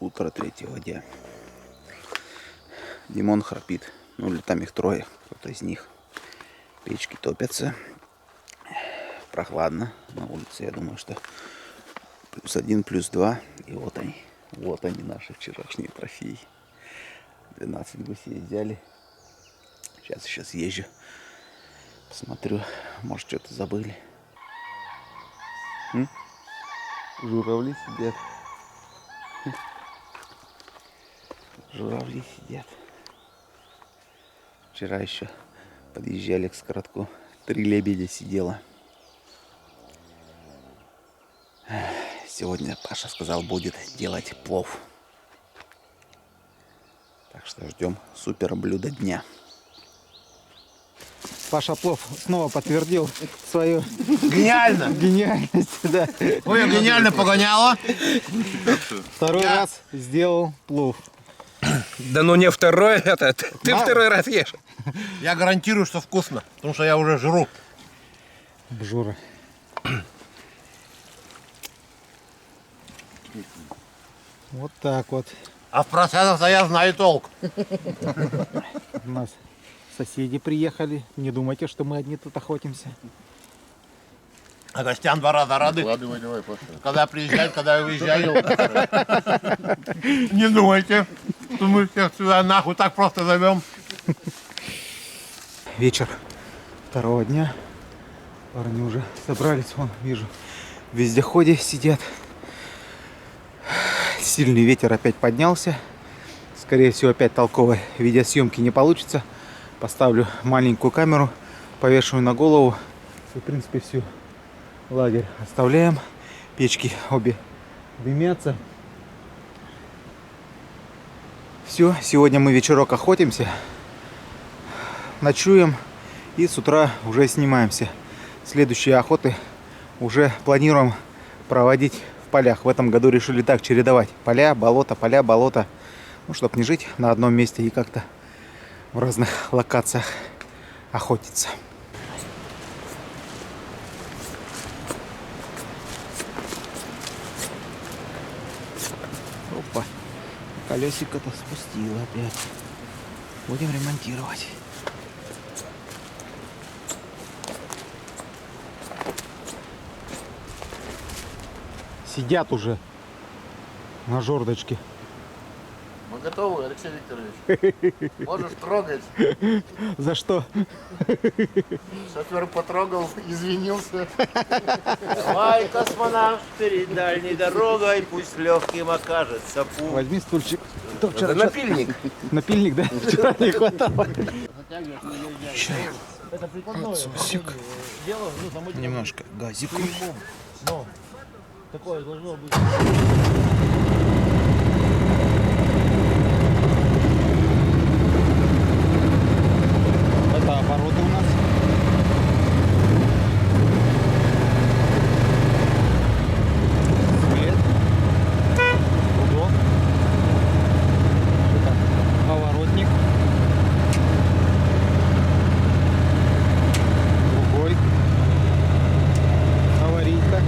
Утро третьего дня. Димон храпит. Ну или там их трое. Кто-то из них. Печки топятся. Прохладно на улице. Я думаю, что +1, +2. И вот они. Вот они, наши вчерашние трофеи. 12 гусей взяли. Сейчас еще съезжу. Посмотрю. Может, что-то забыли. Журавли сидят. Журавли сидят. Вчера еще подъезжали к скоротку. 3 лебедя сидело. Сегодня Паша сказал, будет делать плов. Так что ждем супер блюдо дня. Паша Плов снова подтвердил свою гениальность. Да. Ой, гениально погоняло. Второй раз сделал плов. Да ну не второй, это ты второй раз ешь. Я гарантирую, что вкусно, потому что я уже жру. Обжора. Вот так вот. А в процентах-то я знаю толк. У нас соседи приехали. Не думайте, что мы одни тут охотимся. А гостям 2 раза рады. Давай, Паша. Когда приезжают, когда я выезжаю. Не думайте, что мы всех сюда нахуй так просто зовем. Вечер второго дня. Парни уже собрались. Вон, вижу, в вездеходе сидят. Сильный ветер опять поднялся. Скорее всего, опять толковой видеосъемки не получится. Поставлю маленькую камеру, повешиваю на голову. И, в принципе, всю лагерь оставляем. Печки обе дымятся. Все, сегодня мы вечерок охотимся. Ночуем и с утра уже снимаемся. Следующие охоты уже планируем проводить в полях. В этом году решили так чередовать. Поля, болото. Ну, чтобы не жить на одном месте и как-то в разных локациях охотиться. Опа, колесико-то спустило опять. Будем ремонтировать. Сидят уже на жердочке. Мы готовы, Алексей Викторович. Можешь трогать. За что? Шофер потрогал, извинился. Давай, космонавт, перед дальней дорогой, пусть легким окажется путь. Возьми стульчик. Это напильник. Напильник, да? Вчера не хватало. Это прикладное дело, ну, замутить. Немножко газику. Но такое должно быть. Это обороты у нас. Свет. Удон. Это поворотник. Другой. Аварийка.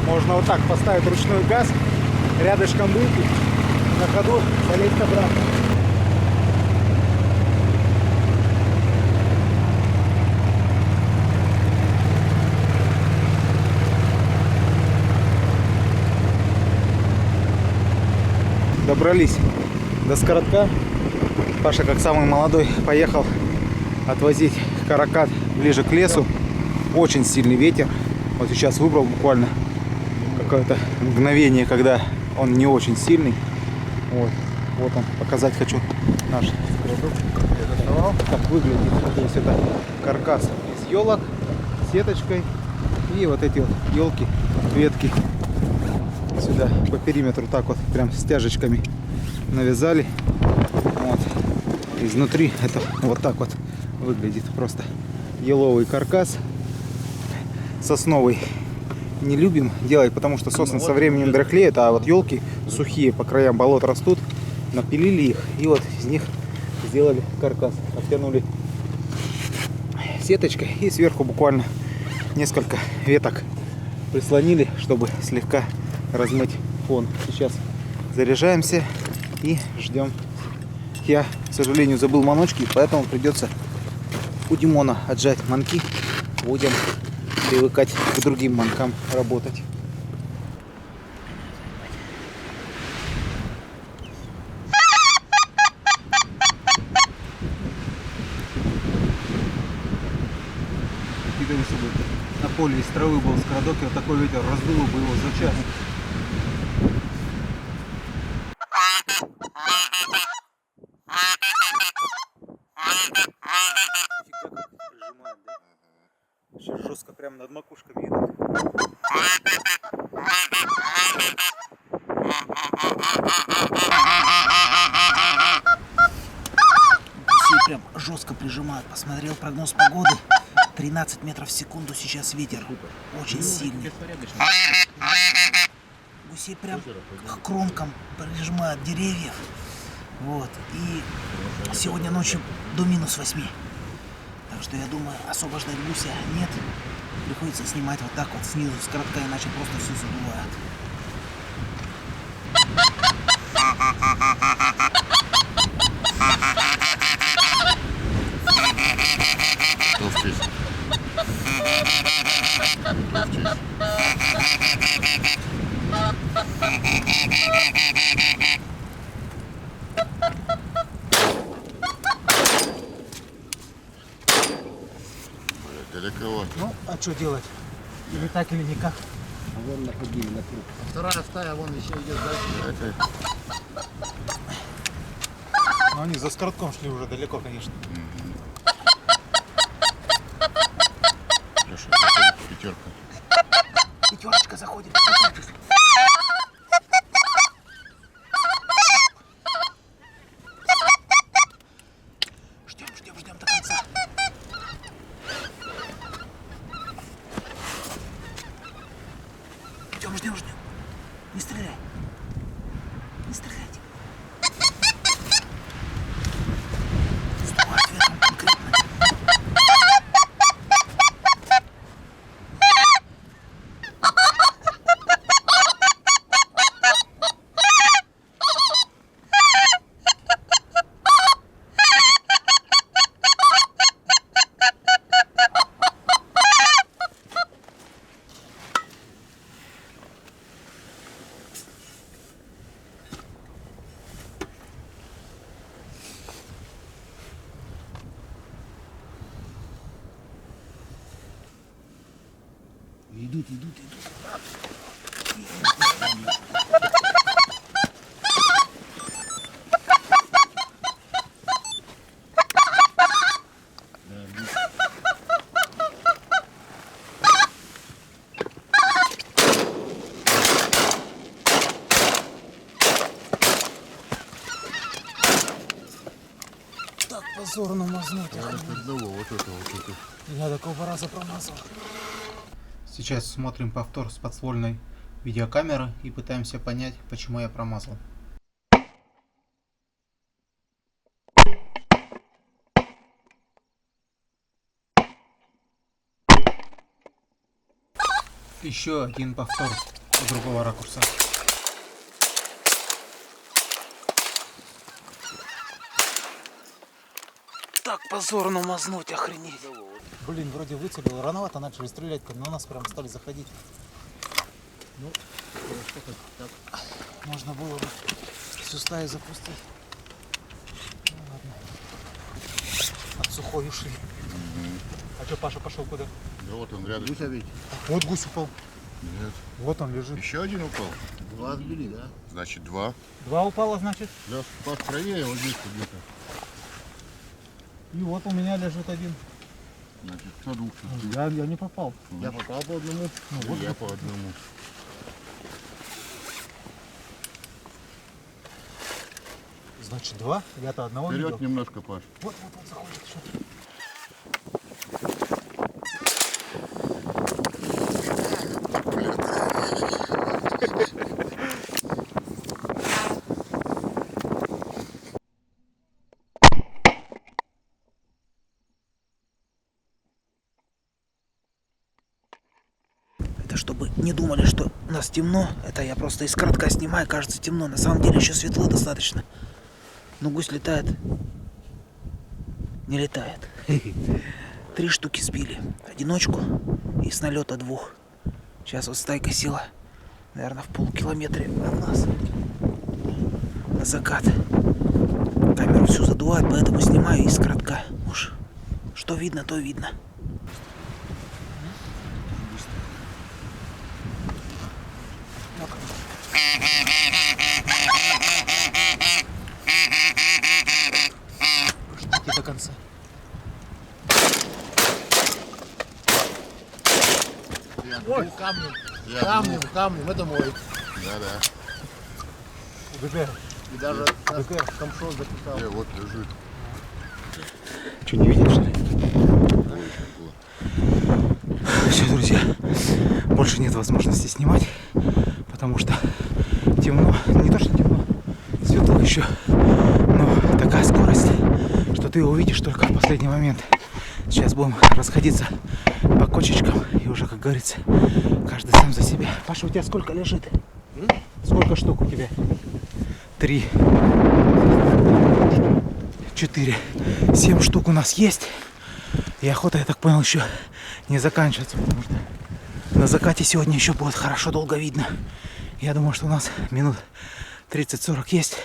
Можно вот так поставить ручной газ, рядышком выйти, на ходу залезть обратно. Добрались до скоротка. Паша, как самый молодой, поехал отвозить каракат ближе к лесу. Очень сильный ветер. Вот сейчас выбрал буквально какое-то мгновение, когда он не очень сильный. Вот он, показать хочу наш скороток. нарисовал, как выглядит. Здесь это каркас из елок, сеточкой и вот эти вот елки, ветки сюда по периметру так вот прям стяжечками навязали. Вот. Изнутри это вот так вот выглядит, просто еловый каркас. Сосновый не любим делать, потому что сосны со временем дряхлеют, а вот елки сухие по краям болот растут, напилили их и вот из них сделали каркас, обтянули сеточкой и сверху буквально несколько веток прислонили, чтобы слегка размыть фон. Сейчас заряжаемся и ждем. Я, к сожалению, забыл маночки, поэтому придется у Димона отжать манки. Будем привыкать к другим манкам работать. На поле из травы был скородок, и вот такой ветер раздуло бы его за час. Сейчас жестко прямо над макушками идут. Все прям жестко прижимают. Посмотрел прогноз погоды. 13 метров в секунду сейчас ветер. Очень сильный. Гусей прям к кромкам прижимают деревьев. Вот. И сегодня ночью до -8. Так что я думаю, освобождать гуся нет. Приходится снимать вот так вот снизу с коротка, иначе просто все задувает. Товчись. Далековато. Ну, а что делать? Или так, или никак. Вторая стая, вон еще идет дальше. Но они за скоротком шли уже далеко, конечно. Леша, заходит пятерка. Пятерочка заходит. Готовьтесь. Ждем до конца. Ждем. Не стреляй. Не стреляйте. Сдувай ответом конкретно. Идут. Так позорно мазнуть. Я такого раза промазал. Сейчас смотрим повтор с подствольной видеокамеры и пытаемся понять, почему я промазал. Еще один повтор с другого ракурса. Так позорно мазнуть, охренеть. Блин, вроде выцелил, рановато начали стрелять, на нас прям стали заходить. Ну, можно было бы всю стаю запустить. Ну, ладно. От сухой ушли. А что, Паша пошел куда? Да вот он рядом. Вот гусь упал. Нет. Вот он лежит. Еще один упал. Два сбили, да? Значит, два. Два упало, значит? Леш, пас правее, вот здесь где-то. И вот у меня лежит один. Значит, на двух. Я не попал. Я попал по одному. И я по одному. Значит, два. Я-то одного видел. Вперед немножко, Паш. Вот, заходит еще. Это чтобы не думали, что у нас темно. Это я просто из коротка снимаю, кажется темно. На самом деле еще светло достаточно. Но гусь летает. Не летает. 3 штуки сбили. Одиночку и с налета 2. Сейчас вот стайка села, наверное, в полукилометре от нас. На закат. Камеру всю задувает, поэтому снимаю из коротка. Уж что видно, то видно. Ждите до конца. Ой, камнем, это мой. Да-да. И даже камшот записал. Вот лежит. Что, не видишь, что ли? Все, друзья, больше нет возможности снимать, потому что темно. Не то, что темно, светло еще, но такая скорость, что ты его увидишь только в последний момент. Сейчас будем расходиться по кочечкам и уже, как говорится, каждый сам за себя. Паша, у тебя сколько лежит? Сколько штук у тебя? 3, 4, 7 штук у нас есть. И охота, я так понял, еще не заканчивается, потому что на закате сегодня еще будет хорошо долго видно. Я думаю, что у нас минут 30-40 есть.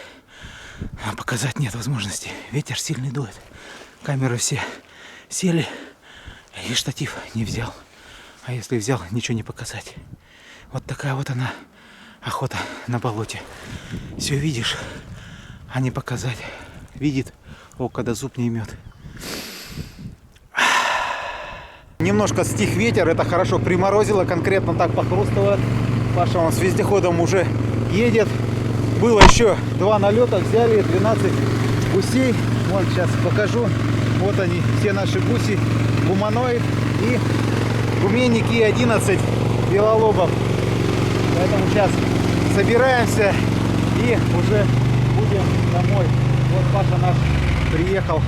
А показать нет возможности. Ветер сильный дует. Камеры все сели. И штатив не взял. А если взял, ничего не показать. Вот такая вот она, охота на болоте. Все видишь, а не показать. Видит око, да зуб не имет. Немножко стих ветер, это хорошо приморозило, конкретно так похрустало. Паша он с вездеходом уже едет. Было еще 2 налета, взяли 12 гусей. Вот сейчас покажу. Вот они, все наши гуси, гуманоид и гуменники 11 белолобов. Поэтому сейчас собираемся и уже будем домой. Вот Паша наш приехал.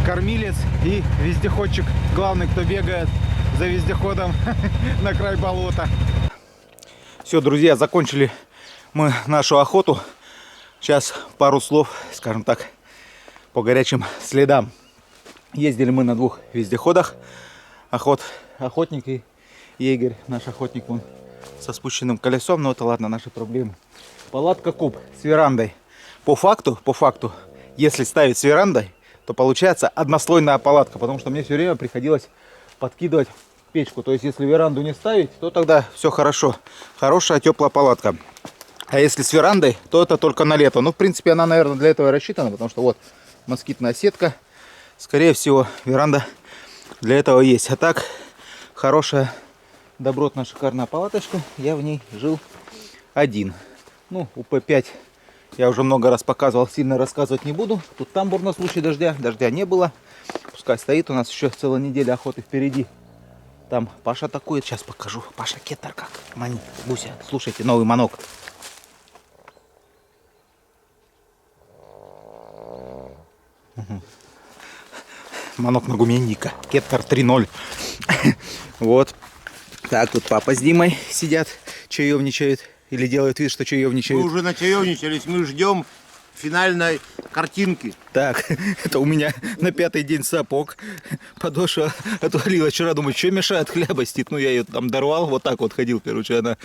Кормилец и вездеходчик, главный, кто бегает за вездеходом на край болота. Все, друзья, закончили мы нашу охоту. Сейчас пару слов, скажем так, по горячим следам. Ездили мы на 2 вездеходах. Охотник и егерь. Наш охотник он со спущенным колесом, но это ладно, наши проблемы. Палатка куб с верандой. По факту, если ставить с верандой, то получается однослойная палатка, потому что мне все время приходилось подкидывать печку. То есть, если веранду не ставить, то тогда все хорошо. Хорошая теплая палатка. А если с верандой, то это только на лето. Ну, в принципе, она, наверное, для этого и рассчитана, потому что вот москитная сетка. Скорее всего, веранда для этого есть. А так, хорошая, добротная, шикарная палаточка. Я в ней жил один. Ну, УП-5 я уже много раз показывал, сильно рассказывать не буду. Тут тамбур на случай дождя. Дождя не было. Пускай стоит, у нас еще целая неделя охоты впереди. Там Паша атакует. Сейчас покажу. Паша кеттер как манит гуся. Слушайте, новый манок. Угу. Манок на гуменника. Кеттер 3.0. Вот. Так, тут папа с Димой сидят, чаевничают. Или делают вид, что чаевничают. Мы уже начаевничались, мы ждем финальной картинки. Так, это у меня на 5-й день сапог. Подошва отвалилась. Вчера думаю, что мешает, хлябостит. Ну, я ее там дорвал, вот так вот ходил. Короче, она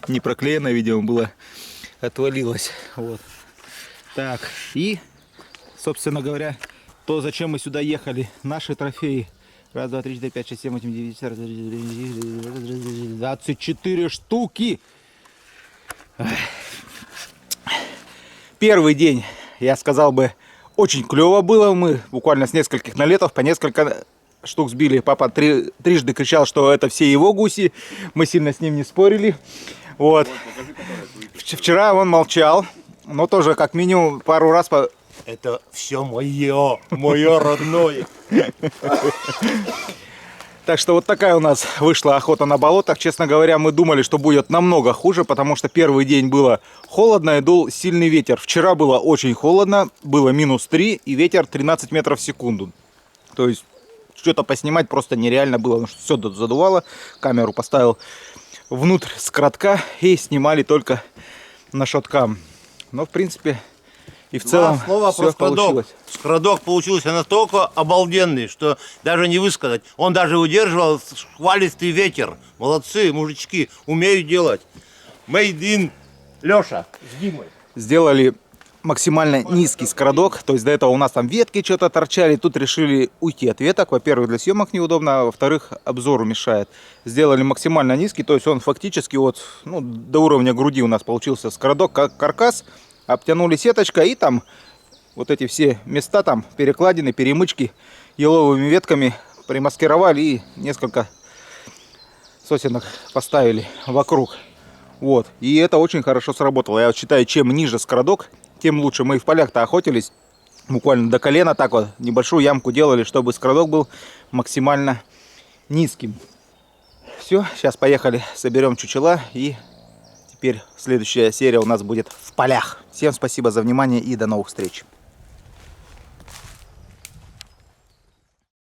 не проклеена, видимо, была. Отвалилась. Вот. Так, и, собственно говоря, то, зачем мы сюда ехали. Наши трофеи. 1, 2, 3, 4, 5, 6, 7, 8, 9, 10, 24 штуки. Первый день, я сказал бы, Очень клево было. Мы буквально с нескольких налетов по несколько штук сбили. Папа трижды кричал, что это все его гуси. Мы сильно с ним не спорили. Вот. Вчера он молчал, но тоже как минимум пару раз... Это все мое родное. Так что вот такая у нас вышла охота на болотах. Честно говоря, мы думали, что будет намного хуже, потому что первый день было холодно и дул сильный ветер. Вчера было очень холодно, было -3 и ветер 13 метров в секунду. То есть что-то поснимать просто нереально было, потому что все задувало. Камеру поставил внутрь скоротка и снимали только на шоткам. Но в принципе и в целом Два слова все про скрадок. получилось. Скрадок получился настолько обалденный, что даже не высказать. Он даже выдерживал шквалистый ветер. Молодцы, мужички, умеют делать. Made in Леша с Димой. Сделали максимально низкий скородок. То есть до этого у нас там ветки что-то торчали. Тут решили уйти от веток. Во-первых, для съемок неудобно, а во-вторых, обзору мешает. Сделали максимально низкий. То есть он фактически вот до уровня груди у нас получился скородок, как каркас. Обтянули сеточкой и там вот эти все места, там перекладины, перемычки еловыми ветками примаскировали и несколько сосенок поставили вокруг. Вот. И это очень хорошо сработало. Я вот считаю, чем ниже скородок, тем лучше. Мы и в полях-то охотились буквально до колена, так вот небольшую ямку делали, чтобы скородок был максимально низким. Все, сейчас поехали, соберем чучела и теперь следующая серия у нас будет в полях. Всем спасибо за внимание и до новых встреч.